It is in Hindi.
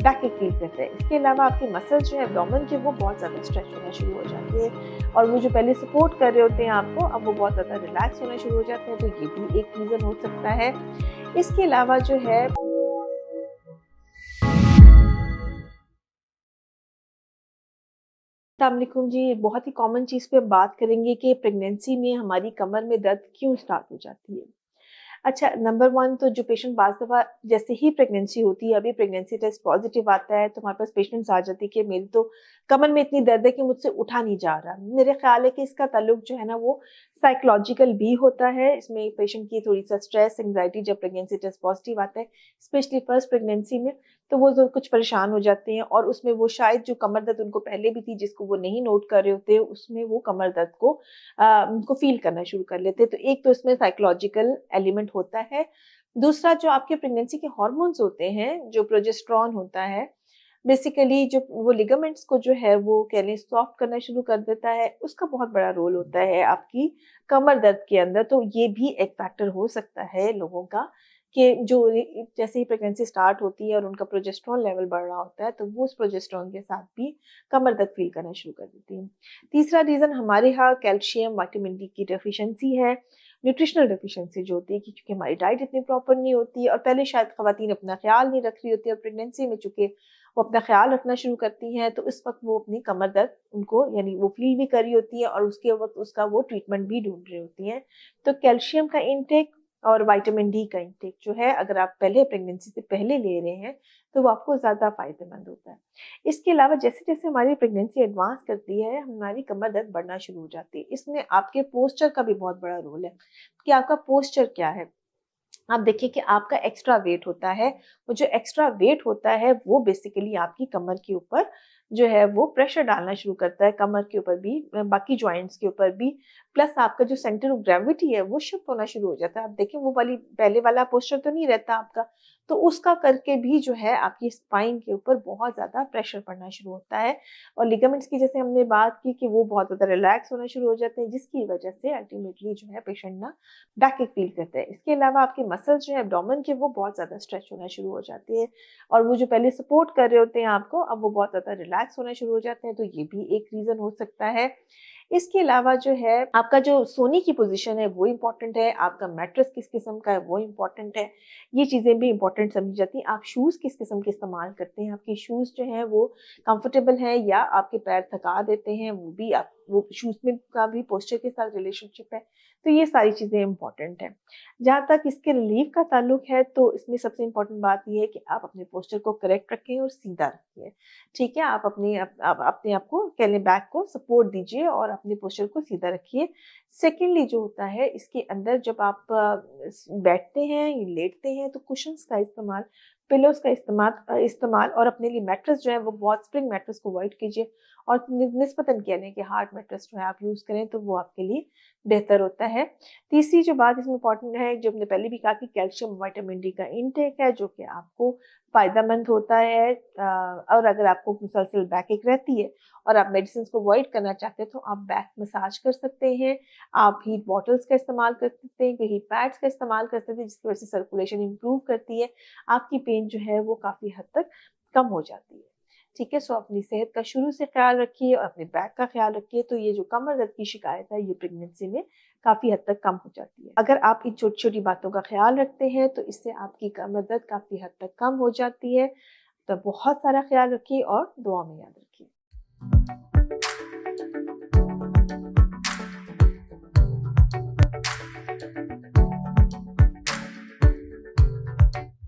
बैक एक फील करता है। इसके अलावा आपके मसल्स जो है एब्डोमेन के वो बहुत ज़्यादा स्ट्रेच होना शुरू हो जाते हैं और वो जो पहले सपोर्ट कर रहे होते हैं आपको, अब वो बहुत ज़्यादा रिलैक्स होना शुरू हो जाते हैं, तो ये भी एक रीज़न हो सकता है। इसके अलावा जो है अस्सलाम वालेकुम जी, बहुत ही कॉमन चीज़ पे बात करेंगे कि प्रेगनेंसी में हमारी कमर में दर्द क्यों स्टार्ट हो जाती है। अच्छा, नंबर 1 तो जो पेशेंट बाज़ दफ़ा जैसे ही प्रेगनेंसी होती है, अभी प्रेगनेंसी टेस्ट पॉज़िटिव आता है, तो हमारे पास पेशेंट्स आ जाती है कि मेरी तो कमर में इतनी दर्द है कि मुझसे उठा नहीं जा रहा। मेरे ख़्याल है कि इसका ताल्लुक जो है ना वो साइकोलॉजिकल भी होता है। इसमें पेशेंट की थोड़ी-सा स्ट्रेस, एंग्ज़ायटी जब प्रेगनेंसी टेस्ट पॉज़िटिव आता है, स्पेशली फर्स्ट प्रेगनेंसी में, तो वो ज़ो कुछ परेशान हो जाते हैं और उसमें वो शायद जो कमर दर्द उनको पहले भी थी, जिसको वो नहीं नोट कर रहे होते, उसमें वो कमर दर्द को उनको फ़ील करना शुरू कर लेते हैं। तो एक तो इसमें साइकोलॉजिकल एलिमेंट होता है। दूसरा जो आपके प्रेगनेंसी के हार्मोन्स होते हैं, जो प्रोजेस्टेरोन होता है, बेसिकली जो वो लिगामेंट्स को जो है वो कह लें सॉफ्ट करना शुरू कर देता है, उसका बहुत बड़ा रोल होता है आपकी कमर दर्द के अंदर। तो ये भी एक फैक्टर हो सकता है लोगों का कि जो जैसे ही प्रेगनेंसी स्टार्ट होती है और उनका प्रोजेस्टेरोन लेवल बढ़ रहा होता है, तो वो उस प्रोजेस्टेरोन के साथ भी कमर दर्द फ़ील करना शुरू कर देती हैं। तीसरा रीज़न हमारे यहाँ कैल्शियम, विटामिन डी की डेफिशिएंसी है। न्यूट्रिशनल डेफिशिएंसी जो होती है कि चूँकि हमारी डाइट इतनी प्रॉपर नहीं होती है और पहले शायद ख़वातीन अपना ख़्याल नहीं रख रही होती है और प्रेगनेंसी में चूँकि वो अपना ख़्याल रखना शुरू करती हैं, तो इस वक़्त वो अपनी कमर दर्द उनको यानी वो फ़ील भी कर रही होती है और उसके वक़्त उसका वो ट्रीटमेंट भी ढूँढ रही होती हैं। तो कैल्शियम का इंटेक और विटामिन डी का इंटेक जो है, अगर आप पहले प्रेगनेंसी से पहले ले रहे हैं, तो वो आपको ज़्यादा फ़ायदेमंद होता है। इसके अलावा जैसे-जैसे हमारी प्रेगनेंसी एडवांस करती है, हमारी कमर दर्द बढ़ना शुरू हो जाती है। इसमें आपके पोस्चर का भी बहुत बड़ा रोल है कि आपका पोस्चर क्या है। आप देखिए कि आपका एक्स्ट्रा वेट होता है, वो जो एक्स्ट्रा वेट होता है वो बेसिकली आपकी कमर के ऊपर जो है वो प्रेशर डालना शुरू करता है, कमर के ऊपर भी, बाकी जॉइंट्स के ऊपर भी, प्लस आपका जो सेंटर ऑफ ग्रेविटी है वो शिफ्ट होना शुरू हो जाता है। आप देखिए वो वाली पहले वाला पोस्चर तो नहीं रहता आपका, तो उसका करके भी जो है आपकी स्पाइन के ऊपर बहुत ज़्यादा प्रेशर पड़ना शुरू होता है और लिगामेंट्स की जैसे हमने बात की कि वो बहुत ज़्यादा रिलैक्स होना शुरू हो जाते हैं, जिसकी वजह से अल्टीमेटली जो है पेशेंट ना बैक एक फील करता है। इसके अलावा आपके मसल्स जो है एब्डोमेन के वो बहुत ज़्यादा स्ट्रेच होना शुरू हो जाते हैं और वो जो पहले सपोर्ट कर रहे होते हैं आपको, अब वो बहुत ज़्यादा रिलैक्स होना शुरू हो जाते हैं, तो ये भी एक रीज़न हो सकता है। इसके अलावा जो है आपका जो सोने की पोज़ीशन है वो इम्पोर्टेंट है, आपका मैट्रेस किस किस्म का है वो इम्पोर्टेंट है, ये चीज़ें भी इम्पोर्टेंट समझी जाती हैं। आप शूज़ किस किस्म के इस्तेमाल करते हैं, आपके शूज़ जो हैं वो कंफर्टेबल हैं या आपके पैर थका देते हैं, वो भी आप वो शूज़ में का भी पोस्चर के साथ रिलेशनशिप है, तो ये सारी चीज़ें इम्पोर्टेंट हैं। जहाँ तक इसके रिलीफ का ताल्लुक है, तो इसमें सबसे इम्पोर्टेंट बात ये है कि आप अपने पोस्चर को करेक्ट रखें और सीधा रखिए, ठीक है? आप अपने आप को कह लें बैक को सपोर्ट दीजिए और अपने पोस्चर को सीधा रखिए। सेकंडली जो होता है इसके अंदर जब आप बैठते हैं या लेटते हैं तो कुशन्स का इस्तेमाल, पिलोज़ का इस्तेमाल और अपने लिए मैट्रेस जो है वो बहुत स्प्रिंग मैट्रेस को अवॉइड कीजिए और निस्बतन कह लें कि हार्ड मैट्रेस जो है आप यूज़ करें तो वो आपके लिए बेहतर होता है। तीसरी जो बात इसमें इम्पोर्टेंट है, जो हमने पहले भी कहा कि कैल्शियम, विटामिन डी का इंटेक है जो कि आपको फ़ायदेमंद होता है और अगर आपको मुसलसल बैकएक रहती है और आप मेडिसिन्स को अवॉइड करना चाहते हैं तो आप बैक मसाज कर सकते हैं, आप हीट बॉटल्स का इस्तेमाल कर सकते हैं, हीट पैड्स का इस्तेमाल कर सकते हैं जिसकी वजह से सर्कुलेशन इम्प्रूव करती है, आपकी पेन जो है वो काफ़ी हद तक कम हो जाती है। ठीक है? सो अपनी सेहत का शुरू से ख़्याल रखिए और अपने बैक का ख़्याल रखिए, तो ये जो कमर दर्द की शिकायत है ये प्रेगनेंसी में काफ़ी हद तक कम हो जाती है। अगर आप इन छोटी-छोटी बातों का ख़्याल रखते हैं तो इससे आपकी कमर दर्द काफ़ी हद तक कम हो जाती है। तो बहुत सारा ख़्याल रखिए और दुआ में याद रखिए।